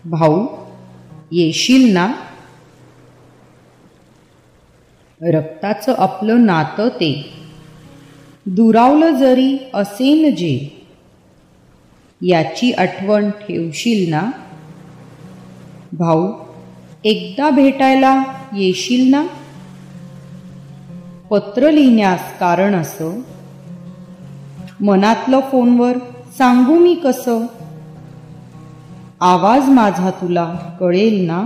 भाऊ येशील ना? रक्ताचं आपलं नातं ते दुरावलं जरी असेन जे, याची आठवण ठेवशील ना? भाऊ एकदा भेटायला येशील ना? पत्र लिहिण्यास कारण असं, मनातलं फोनवर सांगू मी कसं? आवाज माझा तुला कळेल ना?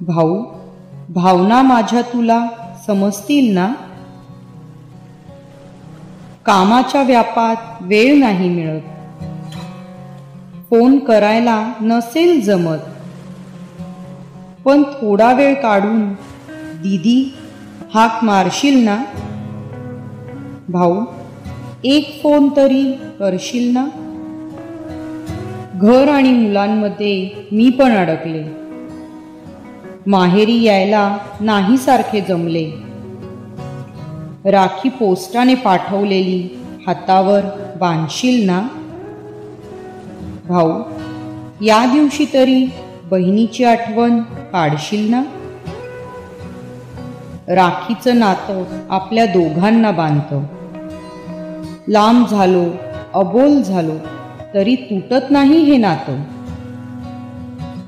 भाऊ भावना माझ्या तुला समजतील ना? कामाच्या व्यापात वेळ नाही मिळत, फोन करायला नसेल जमत, पण थोडा वेळ काढून दीदी हाक मारशील ना? भाऊ एक फोन तरी करशील ना? घर आणि मुलांमध्ये मी पण अडकले, माहेरी यायला नाही सारखे जमले. राखी पोस्टाने पाठवलेली हातावर बांधशील ना? भाऊ या दिवशी तरी बहिणीची आठवण काढशील ना? राखीचं नातं आपल्या दोघांना बांधतं. लांब झालो, अबोल झालो तरी तुटत नाही हे नातं.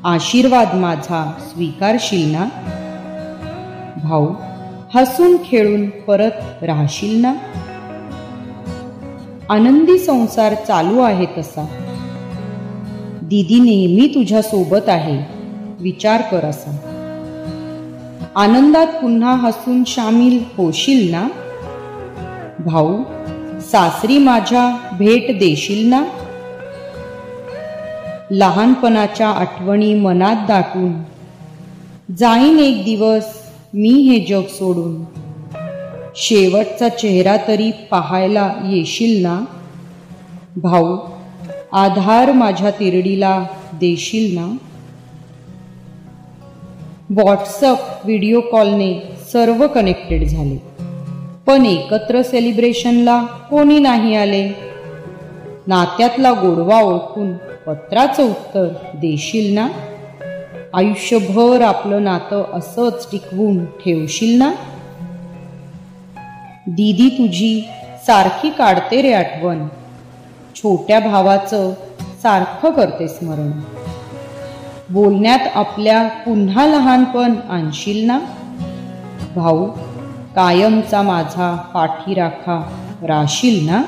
आशीर्वाद माझा स्वीकारशील ना? भाऊ हसून खेळून परत राहशील ना? आनंदी संसार चालू आहे तसा, दीदी नेहमी तुझ्या सोबत आहे, विचार कर असा. आनंदात पुन्हा हसून शामील होशील ना? भाऊ सासरी माझ्या भेट देशील ना? लहानपणाच्या आठवणी मनात दाटून जाईन एक दिवस मी हे जग सोडून. शेवटचा चेहरा तरी पाहायला येशील ना? भाऊ आधार माझ्या तिरडीला देशील ना? व्हॉट्सअप व्हिडिओ कॉलने सर्व कनेक्टेड झाले, पण एकत्र सेलिब्रेशनला कोणी नाही आले. नात्यातला गोडवा ओळखून पत्राचं उत्तर देशील ना? आयुष्यभर आपलं नातं असंच टिकवून ठेवशील ना? दीदी तुझी सारखी काढते रे आठवण, छोट्या भावाचं सारखं करते स्मरण. बोलण्यात आपल्या पुन्हा लहानपण आणशील ना? भाऊ कायमचा माझा पाठीराखा राशील ना?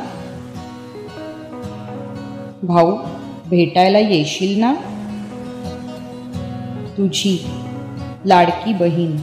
भाऊ भेटायला येशील ना? तुझी लाडकी बहीण